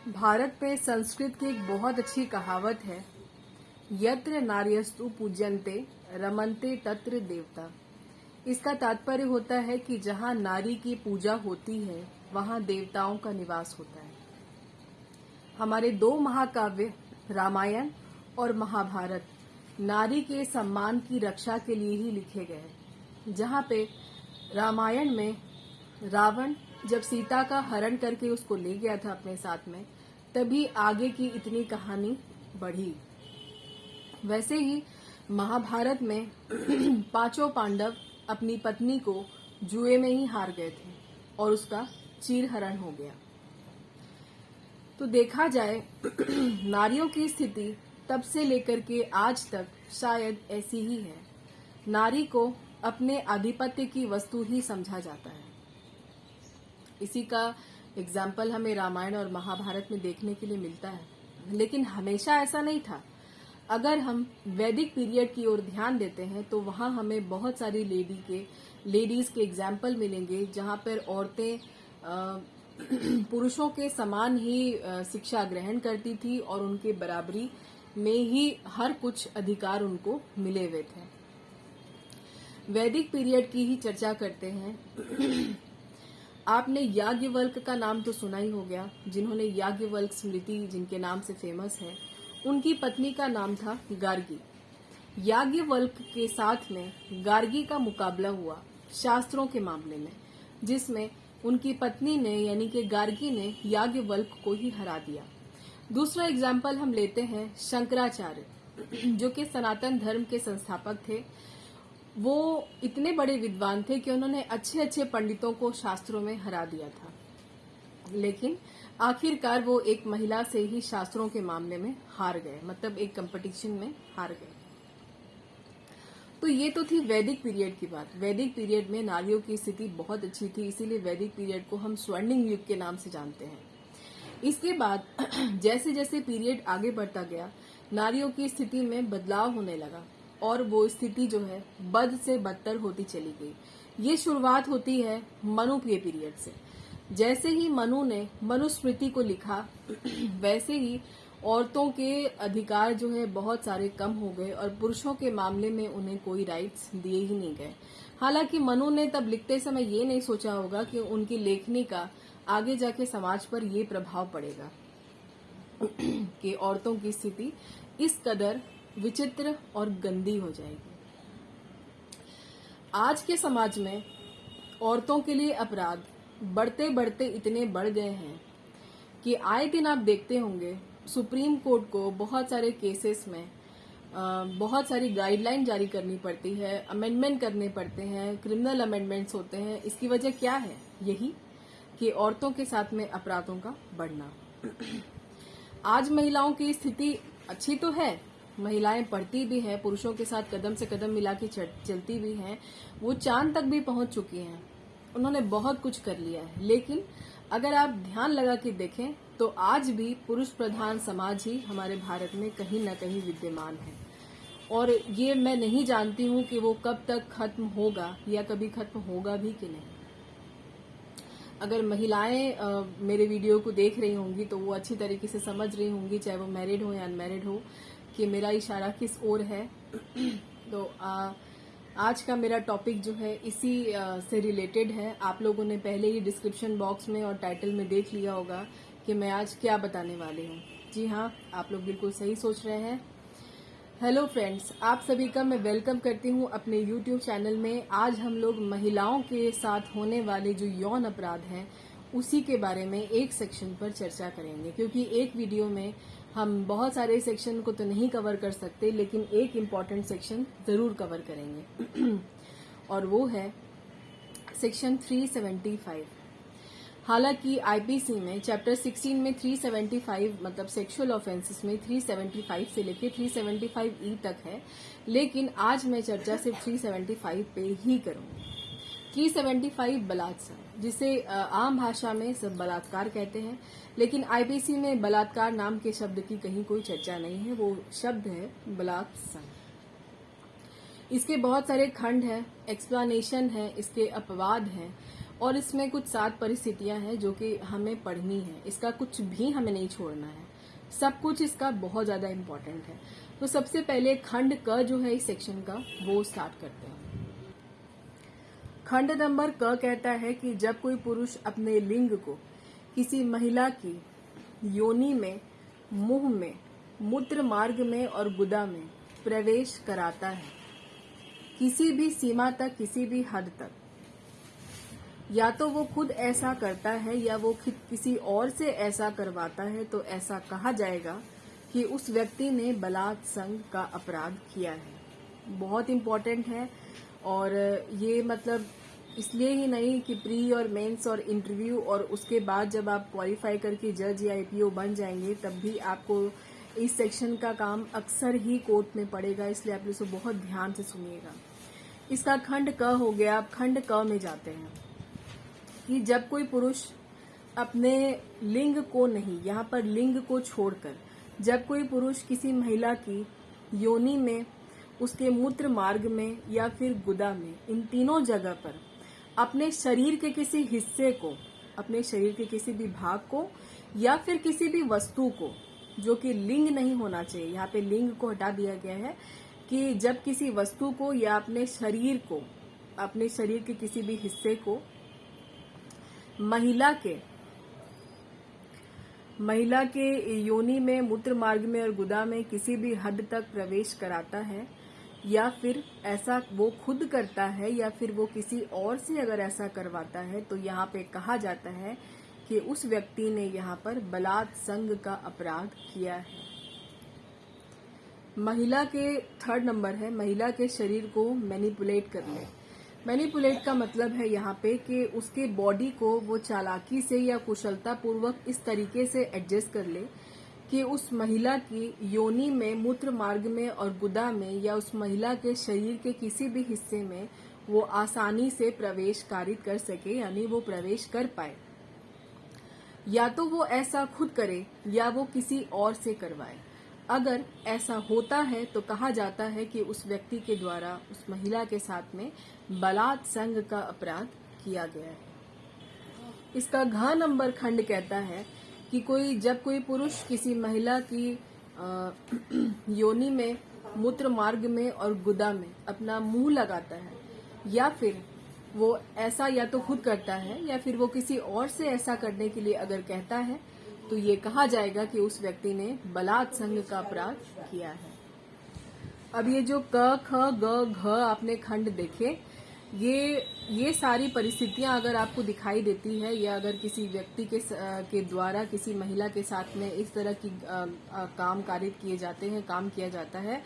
भारत में संस्कृत की एक बहुत अच्छी कहावत है, यत्र नार्यस्तु पूज्यन्ते रमन्ते तत्र देवता। इसका तात्पर्य होता है कि जहाँ नारी की पूजा होती है वहाँ देवताओं का निवास होता है। हमारे दो महाकाव्य रामायण और महाभारत नारी के सम्मान की रक्षा के लिए ही लिखे गए हैं। जहाँ पे रामायण में रावण जब सीता का हरण करके उसको ले गया था अपने साथ में, तभी आगे की इतनी कहानी बढ़ी। वैसे ही महाभारत में पांचों पांडव अपनी पत्नी को जुए में ही हार गए थे और उसका चीरहरण हो गया। तो देखा जाए नारियों की स्थिति तब से लेकर के आज तक शायद ऐसी ही है। नारी को अपने आधिपत्य की वस्तु ही समझा जाता है। इसी का एग्जाम्पल हमें रामायण और महाभारत में देखने के लिए मिलता है, लेकिन हमेशा ऐसा नहीं था। अगर हम वैदिक पीरियड की ओर ध्यान देते हैं तो वहां हमें बहुत सारी लेडीज के एग्जाम्पल मिलेंगे, जहां पर औरतें पुरुषों के समान ही शिक्षा ग्रहण करती थी और उनके बराबरी में ही हर कुछ अधिकार उनको मिले हुए थे। वैदिक पीरियड की ही चर्चा करते हैं। आपने याज्ञवल्क का नाम तो सुना ही हो गया, जिन्होंने याज्ञवल्क स्मृति जिनके नाम से फेमस है। उनकी पत्नी का नाम था गार्गी। याज्ञवल्क के साथ में गार्गी का मुकाबला हुआ शास्त्रों के मामले में, जिसमें उनकी पत्नी ने यानी कि गार्गी ने याज्ञवल्क को ही हरा दिया। दूसरा एग्जाम्पल हम लेते हैं शंकराचार्य, जो कि सनातन धर्म के संस्थापक थे। वो इतने बड़े विद्वान थे कि उन्होंने अच्छे अच्छे पंडितों को शास्त्रों में हरा दिया था, लेकिन आखिरकार वो एक महिला से ही शास्त्रों के मामले में हार गए, मतलब एक कंपटीशन में हार गए। तो ये तो थी वैदिक पीरियड की बात। वैदिक पीरियड में नारियों की स्थिति बहुत अच्छी थी, इसीलिए वैदिक पीरियड को हम स्वर्णिम युग के नाम से जानते हैं। इसके बाद जैसे जैसे पीरियड आगे बढ़ता गया, नारियों की स्थिति में बदलाव होने लगा और वो स्थिति जो है बद से बदतर होती चली गई। ये शुरुआत होती है मनु के पीरियड से। जैसे ही मनु ने मनुस्मृति को लिखा, वैसे ही औरतों के अधिकार जो है बहुत सारे कम हो गए और पुरुषों के मामले में उन्हें कोई राइट्स दिए ही नहीं गए। हालांकि मनु ने तब लिखते समय ये नहीं सोचा होगा कि उनकी लेखनी का आगे जाके समाज पर ये प्रभाव पड़ेगा कि औरतों की स्थिति इस कदर विचित्र और गंदी हो जाएगी। आज के समाज में औरतों के लिए अपराध बढ़ते बढ़ते इतने बढ़ गए हैं कि आए दिन आप देखते होंगे सुप्रीम कोर्ट को बहुत सारे केसेस में बहुत सारी गाइडलाइन जारी करनी पड़ती है, अमेंडमेंट करने पड़ते हैं, क्रिमिनल अमेंडमेंट्स होते हैं। इसकी वजह क्या है? यही कि औरतों के साथ में अपराधों का बढ़ना। आज महिलाओं की स्थिति अच्छी तो है, महिलाएं पढ़ती भी हैं, पुरुषों के साथ कदम से कदम मिला के चलती भी हैं, वो चांद तक भी पहुंच चुकी हैं, उन्होंने बहुत कुछ कर लिया है। लेकिन अगर आप ध्यान लगा के देखें तो आज भी पुरुष प्रधान समाज ही हमारे भारत में कहीं न कहीं विद्यमान है, और ये मैं नहीं जानती हूँ कि वो कब तक खत्म होगा या कभी खत्म होगा भी कि नहीं। अगर महिलाएं मेरे वीडियो को देख रही होंगी तो वो अच्छी तरीके से समझ रही होंगी, चाहे वो मैरिड हो या अनमैरिड हो, कि मेरा इशारा किस ओर है। तो आज का मेरा टॉपिक जो है इसी से रिलेटेड है। आप लोगों ने पहले ही डिस्क्रिप्शन बॉक्स में और टाइटल में देख लिया होगा कि मैं आज क्या बताने वाली हूँ। जी हाँ, आप लोग बिल्कुल सही सोच रहे हैं। हेलो फ्रेंड्स, आप सभी का मैं वेलकम करती हूँ अपने यूट्यूब चैनल में। आज हम लोग महिलाओं के साथ होने वाले जो यौन अपराध हैं उसी के बारे में एक सेक्शन पर चर्चा करेंगे, क्योंकि एक वीडियो में हम बहुत सारे सेक्शन को तो नहीं कवर कर सकते, लेकिन एक इम्पॉर्टेंट सेक्शन जरूर कवर करेंगे और वो है सेक्शन 375। हालांकि आईपीसी में चैप्टर 16 में 375 मतलब सेक्सुअल ऑफेंसेस में 375 से लेके 375E तक है, लेकिन आज मैं चर्चा सिर्फ 375 पे ही करूंगी। 375 बलात्कार, जिसे आम भाषा में सब बलात्कार कहते हैं, लेकिन आईपीसी में बलात्कार नाम के शब्द की कहीं कोई चर्चा नहीं है, वो शब्द है बलात्कार। इसके बहुत सारे खंड हैं, एक्सप्लेनेशन है, इसके अपवाद हैं और इसमें कुछ 7 परिस्थितियां हैं जो कि हमें पढ़नी है। इसका कुछ भी हमें नहीं छोड़ना है, सब कुछ इसका बहुत ज्यादा इम्पोर्टेंट है। तो सबसे पहले खंड क जो है इस सेक्शन का वो स्टार्ट करते हैं। खंड नंबर क कहता है कि जब कोई पुरुष अपने लिंग को किसी महिला की योनि में, मुंह में, मूत्र मार्ग में और गुदा में प्रवेश कराता है, किसी भी सीमा तक, किसी भी हद तक, या तो वो खुद ऐसा करता है या वो किसी और से ऐसा करवाता है, तो ऐसा कहा जाएगा कि उस व्यक्ति ने बलात्संग का अपराध किया है। बहुत इम्पोर्टेंट है। और ये मतलब इसलिए ही नहीं कि प्री और मेंस और इंटरव्यू और उसके बाद जब आप क्वालिफाई करके जज या आईपीओ बन जाएंगे तब भी आपको इस सेक्शन का काम अक्सर ही कोर्ट में पड़ेगा, इसलिए आप इसे बहुत ध्यान से सुनिएगा। इसका खंड क हो गया। अब खंड क में जाते हैं कि जब कोई पुरुष अपने लिंग को नहीं, यहाँ पर लिंग को छोड़कर, जब कोई पुरुष किसी महिला की योनि में, उसके मूत्र मार्ग में या फिर गुदा में, इन तीनों जगह पर अपने शरीर के किसी हिस्से को, अपने शरीर के किसी भी भाग को या फिर किसी भी वस्तु को, जो कि लिंग नहीं होना चाहिए, यहाँ पे लिंग को हटा दिया गया है, कि जब किसी वस्तु को या अपने शरीर को, अपने शरीर के किसी भी हिस्से को महिला के योनि में, मूत्र मार्ग में और गुदा में किसी भी हद तक प्रवेश कराता है, या फिर ऐसा वो खुद करता है या फिर वो किसी और से अगर ऐसा करवाता है, तो यहाँ पे कहा जाता है कि उस व्यक्ति ने यहाँ पर बलात्संग का अपराध किया है। महिला के थर्ड नंबर है, महिला के शरीर को मैनिपुलेट कर ले। मैनिपुलेट का मतलब है यहाँ पे कि उसके बॉडी को वो चालाकी से या कुशलता पूर्वक इस तरीके से एडजस्ट कर ले कि उस महिला की योनि में, मूत्र मार्ग में और गुदा में या उस महिला के शरीर के किसी भी हिस्से में वो आसानी से प्रवेश कारित कर सके, यानी वो प्रवेश कर पाए। या तो वो ऐसा खुद करे या वो किसी और से करवाए। अगर ऐसा होता है तो कहा जाता है कि उस व्यक्ति के द्वारा उस महिला के साथ में बलात्संग का अपराध किया गया है। इसका घ नंबर खंड कहता है कि जब कोई पुरुष किसी महिला की योनि में, मूत्र मार्ग में और गुदा में अपना मुंह लगाता है, या फिर वो ऐसा या तो खुद करता है या फिर वो किसी और से ऐसा करने के लिए अगर कहता है, तो ये कहा जाएगा कि उस व्यक्ति ने बलात्संग का अपराध किया है। अब ये जो क, ख, ग, घ आपने खंड देखे, ये सारी परिस्थितियां अगर आपको दिखाई देती है या अगर किसी व्यक्ति के द्वारा किसी महिला के साथ में इस तरह की काम कारित किए जाते हैं, काम किया जाता है,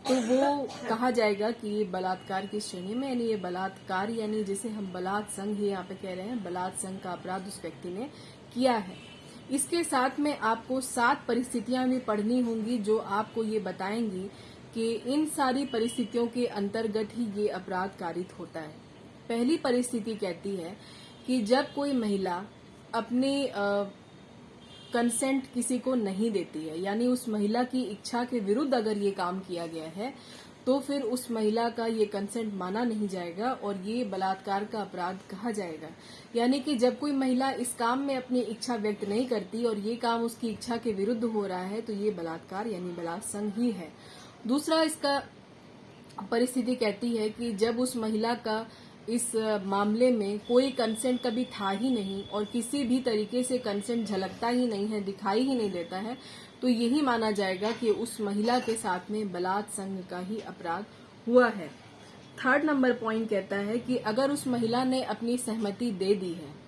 तो वो कहा जाएगा कि ये बलात्कार की श्रेणी में, यानी ये बलात्कार, यानी जिसे हम बलात्संग ही यहाँ पे कह रहे हैं, बलात्संग का अपराध उस व्यक्ति ने किया है। इसके साथ में आपको 7 परिस्थितियां भी पढ़नी होंगी जो आपको ये बताएंगी कि इन सारी परिस्थितियों के अंतर्गत ही ये अपराध कारित होता है। पहली परिस्थिति कहती है कि जब कोई महिला अपनी कंसेंट किसी को नहीं देती है, यानी उस महिला की इच्छा के विरुद्ध अगर ये काम किया गया है, तो फिर उस महिला का ये कंसेंट माना नहीं जाएगा और ये बलात्कार का अपराध कहा जाएगा। यानी कि जब कोई महिला इस काम में अपनी इच्छा व्यक्त नहीं करती और ये काम उसकी इच्छा के विरुद्ध हो रहा है, तो ये बलात्कार यानी बलात्संग ही है। दूसरा इसका परिस्थिति कहती है कि जब उस महिला का इस मामले में कोई कंसेंट कभी था ही नहीं और किसी भी तरीके से कंसेंट झलकता ही नहीं है, दिखाई ही नहीं देता है, तो यही माना जाएगा कि उस महिला के साथ में बलात्संग का ही अपराध हुआ है। थर्ड नंबर पॉइंट कहता है कि अगर उस महिला ने अपनी सहमति दे दी है,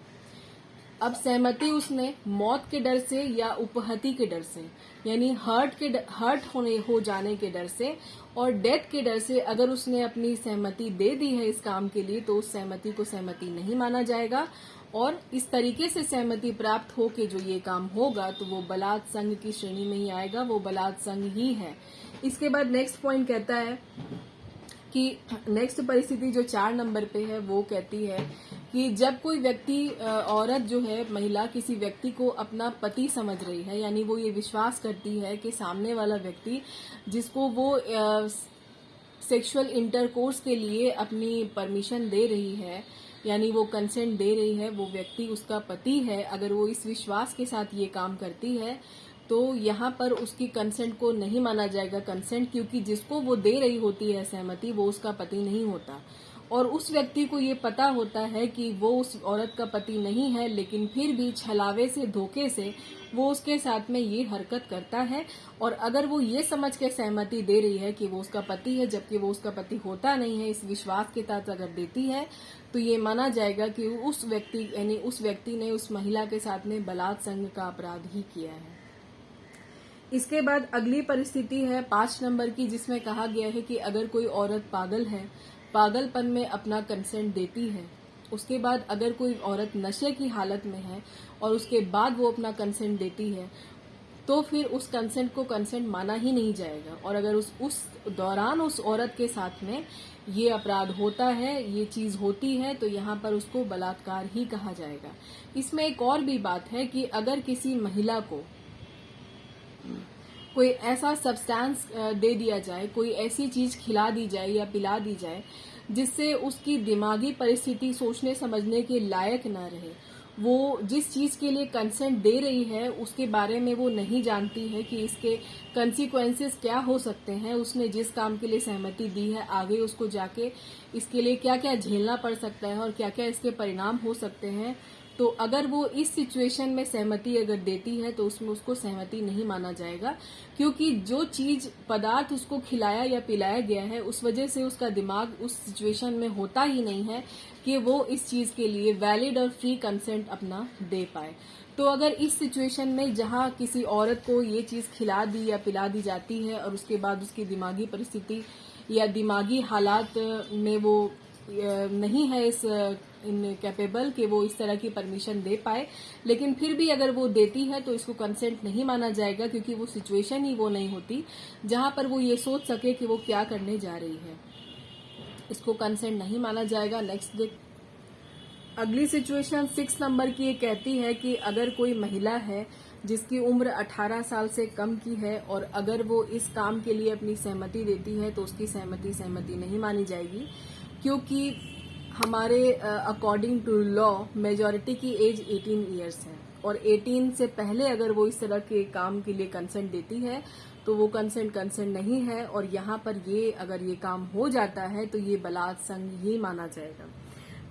अब सहमति उसने मौत के डर से या उपहति के डर से, यानी हर्ट हो जाने के डर से और डेथ के डर से अगर उसने अपनी सहमति दे दी है इस काम के लिए, तो उस सहमति को सहमति नहीं माना जाएगा और इस तरीके से सहमति प्राप्त हो के जो ये काम होगा तो वो बलात्संग की श्रेणी में ही आएगा, वो बलात्संग ही है। इसके बाद नेक्स्ट पॉइंट कहता है कि नेक्स्ट परिस्थिति जो 4 नंबर पे है वो कहती है कि जब कोई व्यक्ति, औरत जो है, महिला किसी व्यक्ति को अपना पति समझ रही है, यानी वो ये विश्वास करती है कि सामने वाला व्यक्ति जिसको वो सेक्सुअल इंटरकोर्स के लिए अपनी परमिशन दे रही है यानी वो कंसेंट दे रही है, वो व्यक्ति उसका पति है, अगर वो इस विश्वास के साथ ये काम करती है तो यहाँ पर उसकी कंसेंट को नहीं माना जाएगा कंसेंट, क्योंकि जिसको वो दे रही होती है सहमति वो उसका पति नहीं होता। और उस व्यक्ति को ये पता होता है कि वो उस औरत का पति नहीं है, लेकिन फिर भी छलावे से, धोखे से वो उसके साथ में ये हरकत करता है। और अगर वो ये समझ के सहमति दे रही है कि वो उसका पति है, जबकि वो उसका पति होता नहीं है, इस विश्वास के तहत अगर देती है तो ये माना जाएगा कि उस व्यक्ति यानी उस व्यक्ति ने उस महिला के साथ में बलात्संग का अपराध ही किया है। इसके बाद अगली परिस्थिति है 5 नंबर की, जिसमें कहा गया है कि अगर कोई औरत पागल है, पागलपन में अपना कंसेंट देती है, उसके बाद अगर कोई औरत नशे की हालत में है और उसके बाद वो अपना कंसेंट देती है तो फिर उस कंसेंट को कंसेंट माना ही नहीं जाएगा। और अगर उस दौरान उस औरत के साथ में ये अपराध होता है, ये चीज होती है, तो यहाँ पर उसको बलात्कार ही कहा जाएगा। इसमें एक और भी बात है कि अगर किसी महिला को कोई ऐसा सब्सटेंस दे दिया जाए, कोई ऐसी चीज खिला दी जाए या पिला दी जाए जिससे उसकी दिमागी परिस्थिति सोचने समझने के लायक ना रहे, वो जिस चीज के लिए कंसेंट दे रही है उसके बारे में वो नहीं जानती है कि इसके कंसिक्वेंसेस क्या हो सकते हैं, उसने जिस काम के लिए सहमति दी है आगे उसको जाके इसके लिए क्या क्या झेलना पड़ सकता है और क्या क्या इसके परिणाम हो सकते हैं। तो अगर वो इस सिचुएशन में सहमति अगर देती है तो उसमें उसको सहमति नहीं माना जाएगा, क्योंकि जो चीज पदार्थ उसको खिलाया या पिलाया गया है उस वजह से उसका दिमाग उस सिचुएशन में होता ही नहीं है कि वो इस चीज के लिए वैलिड और फ्री कंसेंट अपना दे पाए। तो अगर इस सिचुएशन में जहां किसी औरत को ये चीज खिला दी या पिला दी जाती है और उसके बाद उसकी दिमागी परिस्थिति या दिमागी हालात में वो नहीं है इस कैपेबल कि वो इस तरह की परमिशन दे पाए, लेकिन फिर भी अगर वो देती है तो इसको कंसेंट नहीं माना जाएगा, क्योंकि वो सिचुएशन ही वो नहीं होती जहां पर वो ये सोच सके कि वो क्या करने जा रही है, इसको कंसेंट नहीं माना जाएगा। नेक्स्ट देख, अगली सिचुएशन 6 नंबर की ये कहती है कि अगर कोई महिला है जिसकी उम्र 18 साल से कम की है और अगर वो इस काम के लिए अपनी सहमति देती है तो उसकी सहमति नहीं मानी जाएगी, क्योंकि हमारे अकॉर्डिंग टू लॉ मेजॉरिटी की एज 18 इयर्स है और 18 से पहले अगर वो इस तरह के काम के लिए कंसेंट देती है तो वो कंसेंट नहीं है। और यहाँ पर ये अगर ये काम हो जाता है तो ये बलात्संग ही माना जाएगा।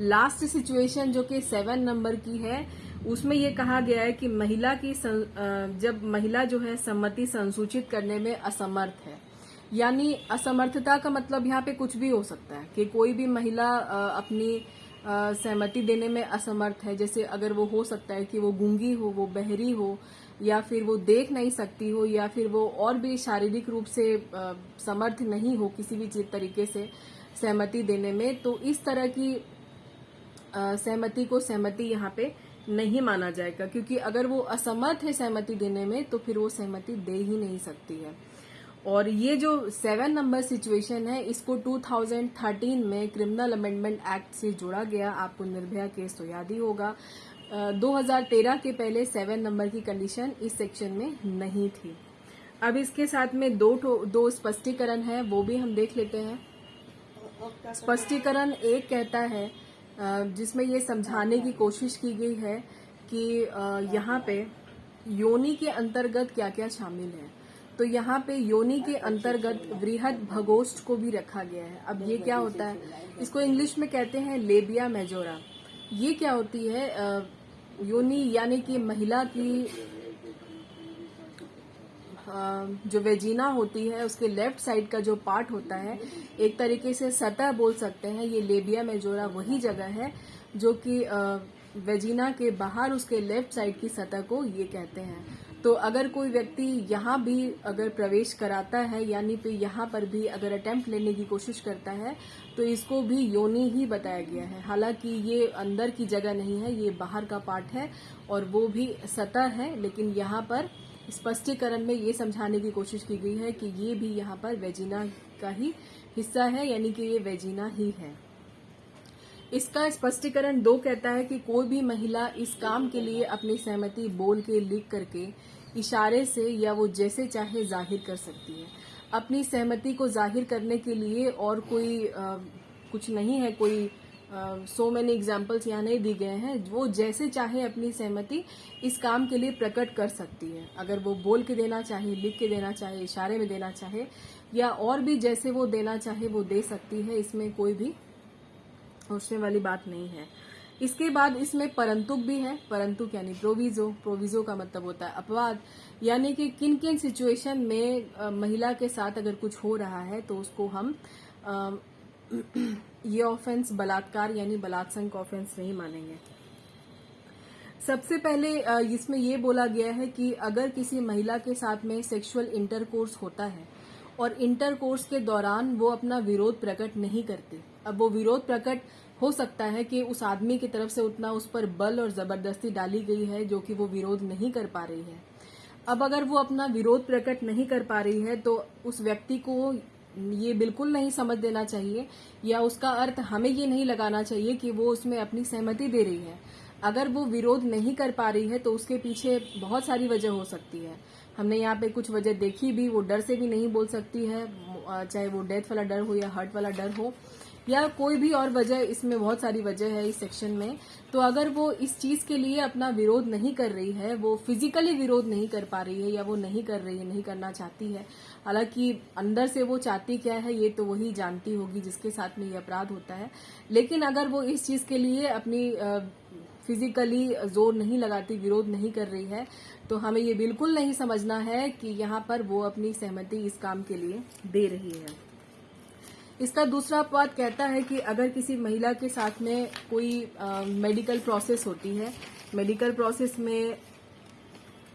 लास्ट सिचुएशन जो कि 7 नंबर की है, उसमें ये कहा गया है कि महिला की जब महिला जो है सम्मति संसूचित करने में असमर्थ है, यानी असमर्थता का मतलब यहाँ पे कुछ भी हो सकता है कि कोई भी महिला अपनी सहमति देने में असमर्थ है। जैसे अगर वो हो सकता है कि वो गूंगी हो, वो बहरी हो, या फिर वो देख नहीं सकती हो, या फिर वो और भी शारीरिक रूप से समर्थ नहीं हो किसी भी तरीके से सहमति देने में, तो इस तरह की सहमति को सहमति यहाँ पे नहीं माना जाएगा, क्योंकि अगर वो असमर्थ है सहमति देने में तो फिर वो सहमति दे ही नहीं सकती है। और ये जो 7 नंबर सिचुएशन है इसको 2013 में क्रिमिनल अमेंडमेंट एक्ट से जोड़ा गया। आपको निर्भया केस तो याद ही होगा। 2013 के पहले 7 नंबर की कंडीशन इस सेक्शन में नहीं थी। अब इसके साथ में दो स्पष्टीकरण है, वो भी हम देख लेते हैं। स्पष्टीकरण एक कहता है जिसमें ये समझाने की कोशिश की गई है कि यहाँ पे योनि के अंतर्गत क्या क्या शामिल है। तो यहाँ पे योनि के अंतर्गत वृहद भगोष्ठ को भी रखा गया है। अब ये क्या होता है, इसको इंग्लिश में कहते हैं लेबिया मेजोरा। ये क्या होती है, योनि यानी कि महिला की जो वेजिना होती है उसके लेफ्ट साइड का जो पार्ट होता है, एक तरीके से सतह बोल सकते हैं। ये लेबिया मेजोरा वही जगह है जो कि वेजिना के बाहर उसके लेफ्ट साइड की सतह को ये कहते हैं। तो अगर कोई व्यक्ति यहाँ भी अगर प्रवेश कराता है, यानी कि यहाँ पर भी अगर अटेम्प्ट लेने की कोशिश करता है, तो इसको भी योनि ही बताया गया है। हालांकि ये अंदर की जगह नहीं है, ये बाहर का पार्ट है और वो भी सतह है, लेकिन यहाँ पर स्पष्टीकरण में ये समझाने की कोशिश की गई है कि ये भी यहाँ पर वेजिना का ही हिस्सा है, यानी कि ये वेजिना ही है। इसका स्पष्टीकरण 2 कहता है कि कोई भी महिला इस काम के लिए अपनी सहमति बोल के, लिख करके, इशारे से या वो जैसे चाहे जाहिर कर सकती है। अपनी सहमति को जाहिर करने के लिए और कोई कुछ नहीं है, कोई सो मैनी एग्जाम्पल्स यहाँ नहीं दी गए हैं। वो जैसे चाहे अपनी सहमति इस काम के लिए प्रकट कर सकती है। अगर वो बोल के देना चाहे, लिख के देना चाहे, इशारे में देना चाहे, या और भी जैसे वो देना चाहे वो दे सकती है। इसमें कोई भी सोचने वाली बात नहीं है। इसके बाद इसमें परंतुक भी है। परंतुक यानी प्रोविजो। प्रोविजो का मतलब होता है अपवाद, यानी कि किन किन सिचुएशन में महिला के साथ अगर कुछ हो रहा है तो उसको हम ये ऑफेंस बलात्कार यानी बलात्संग का ऑफेंस नहीं मानेंगे। सबसे पहले इसमें ये बोला गया है कि अगर किसी महिला के साथ में सेक्सुअल इंटरकोर्स होता है और इंटरकोर्स के दौरान वो अपना विरोध प्रकट नहीं करती। अब वो विरोध प्रकट हो सकता है कि उस आदमी की तरफ से उतना उस पर बल और जबरदस्ती डाली गई है जो कि वो विरोध नहीं कर पा रही है। अब अगर वो अपना विरोध प्रकट नहीं कर पा रही है तो उस व्यक्ति को ये बिल्कुल नहीं समझ देना चाहिए, या उसका अर्थ हमें ये नहीं लगाना चाहिए कि वो उसमें अपनी सहमति दे रही है। अगर वो विरोध नहीं कर पा रही है तो उसके पीछे बहुत सारी वजह हो सकती है। हमने यहाँ पे कुछ वजह देखी भी। वो डर से भी नहीं बोल सकती है, चाहे वो डेथ वाला डर हो या हर्ट वाला डर हो या कोई भी और वजह। इसमें बहुत सारी वजह है इस सेक्शन में। तो अगर वो इस चीज के लिए अपना विरोध नहीं कर रही है, वो फिजिकली विरोध नहीं कर पा रही है या वो नहीं कर रही है, नहीं करना चाहती है, हालांकि अंदर से वो चाहती क्या है ये तो वही जानती होगी जिसके साथ में ये अपराध होता है। लेकिन अगर वो इस चीज के लिए अपनी फिजिकली जोर नहीं लगाती, विरोध नहीं कर रही है, तो हमें ये बिल्कुल नहीं समझना है कि यहाँ पर वो अपनी सहमति इस काम के लिए दे रही है। इसका दूसरा अपवाद कहता है कि अगर किसी महिला के साथ में कोई मेडिकल प्रोसेस होती है, मेडिकल प्रोसेस में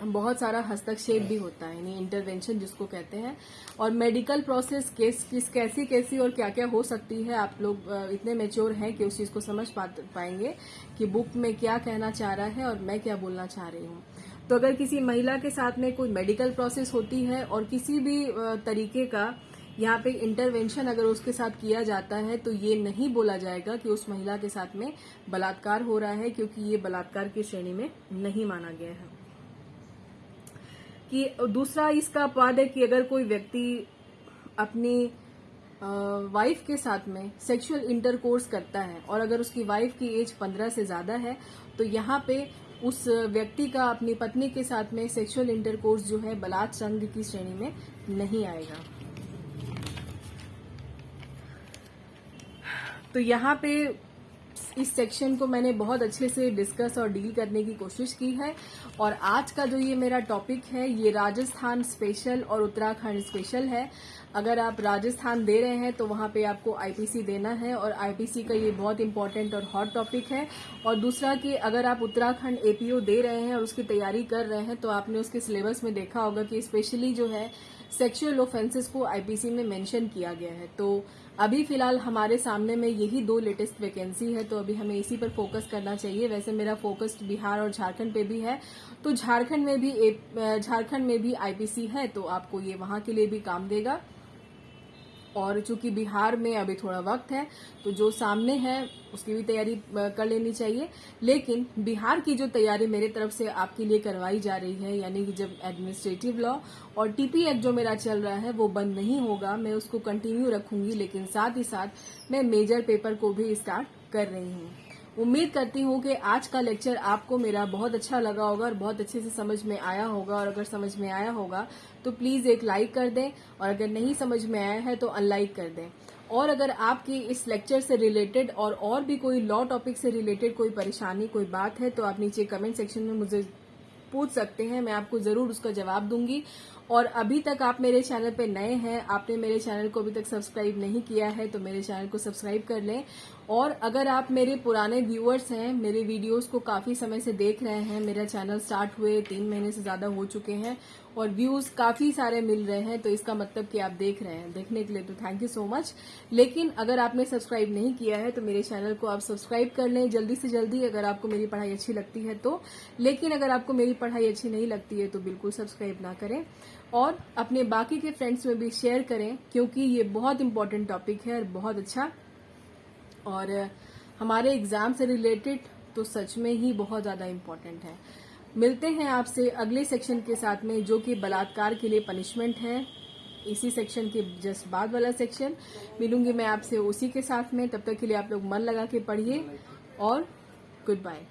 बहुत सारा हस्तक्षेप भी होता है, यानी इंटरवेंशन जिसको कहते हैं। और मेडिकल प्रोसेस कैसी और क्या क्या हो सकती है, आप लोग इतने मैच्योर हैं कि उस चीज को समझ पाएंगे कि बुक में क्या कहना चाह रहा है और मैं क्या बोलना चाह रही हूँ। तो अगर किसी महिला के साथ में कोई मेडिकल प्रोसेस होती है और किसी भी तरीके का यहाँ पे इंटरवेंशन अगर उसके साथ किया जाता है तो ये नहीं बोला जाएगा कि उस महिला के साथ में बलात्कार हो रहा है, क्योंकि ये बलात्कार की श्रेणी में नहीं माना गया है। कि दूसरा इसका अपवाद है कि अगर कोई व्यक्ति अपनी वाइफ के साथ में सेक्सुअल इंटरकोर्स करता है और अगर उसकी वाइफ की एज 15 से ज्यादा है तो यहाँ पे उस व्यक्ति का अपनी पत्नी के साथ में सेक्सुअल इंटरकोर्स जो है बलात्संग की श्रेणी में नहीं आएगा। तो यहाँ पे इस सेक्शन को मैंने बहुत अच्छे से डिस्कस और डील करने की कोशिश की है। और आज का जो ये मेरा टॉपिक है ये राजस्थान स्पेशल और उत्तराखंड स्पेशल है। अगर आप राजस्थान दे रहे हैं तो वहाँ पे आपको आईपीसी देना है और आईपीसी का ये बहुत इंपॉर्टेंट और हॉट टॉपिक है। और दूसरा कि अगर आप उत्तराखंड एपीओ दे रहे हैं और उसकी तैयारी कर रहे हैं तो आपने उसके सिलेबस में देखा होगा कि स्पेशली जो है सेक्सुअल ऑफेंसेस को आईपीसी में मेंशन किया गया है। तो अभी फिलहाल हमारे सामने में यही 2 लेटेस्ट वैकेंसी है, तो अभी हमें इसी पर फोकस करना चाहिए। वैसे मेरा फोकस बिहार और झारखंड पे भी है, तो झारखंड में भी आईपीसी है, तो आपको ये वहां के लिए भी काम देगा। और चूंकि बिहार में अभी थोड़ा वक्त है तो जो सामने है उसकी भी तैयारी कर लेनी चाहिए। लेकिन बिहार की जो तैयारी मेरे तरफ से आपके लिए करवाई जा रही है, यानी कि जब एडमिनिस्ट्रेटिव लॉ और टीपी एक्ट जो मेरा चल रहा है वो बंद नहीं होगा, मैं उसको कंटिन्यू रखूंगी। लेकिन साथ ही साथ मैं मेजर पेपर को भी स्टार्ट कर रही हूँ। उम्मीद करती हूँ कि आज का लेक्चर आपको मेरा बहुत अच्छा लगा होगा और बहुत अच्छे से समझ में आया होगा। और अगर समझ में आया होगा तो प्लीज एक लाइक कर दें, और अगर नहीं समझ में आया है तो अनलाइक कर दें। और अगर आपकी इस लेक्चर से रिलेटेड और भी कोई लॉ टॉपिक से रिलेटेड कोई परेशानी, कोई बात है तो आप नीचे कमेंट सेक्शन में मुझे पूछ सकते हैं, मैं आपको जरूर उसका जवाब दूंगी। और अभी तक आप मेरे चैनल पे नए हैं, आपने मेरे चैनल को अभी तक सब्सक्राइब नहीं किया है तो मेरे चैनल को सब्सक्राइब कर लें। और अगर आप मेरे पुराने व्यूअर्स हैं, मेरे वीडियोस को काफी समय से देख रहे हैं, मेरा चैनल स्टार्ट हुए 3 महीने से ज्यादा हो चुके हैं और व्यूज काफी सारे मिल रहे हैं, तो इसका मतलब कि आप देख रहे हैं। देखने के लिए तो थैंक यू सो मच। लेकिन अगर आपने सब्सक्राइब नहीं किया है तो मेरे चैनल को आप सब्सक्राइब कर लें जल्दी से जल्दी, अगर आपको मेरी पढ़ाई अच्छी लगती है तो। लेकिन अगर आपको मेरी पढ़ाई अच्छी नहीं लगती है तो बिल्कुल सब्सक्राइब ना करें, और अपने बाकी के फ्रेंड्स में भी शेयर करें, क्योंकि ये बहुत इंपॉर्टेंट टॉपिक है और बहुत अच्छा, और हमारे एग्जाम से रिलेटेड तो सच में ही बहुत ज्यादा इम्पोर्टेंट है। मिलते हैं आपसे अगले सेक्शन के साथ में, जो कि बलात्कार के लिए पनिशमेंट है। इसी सेक्शन के जस्ट बाद वाला सेक्शन। मिलूंगी मैं आपसे उसी के साथ में, तब तक के लिए आप लोग मन लगा के पढ़िए और गुड बाय।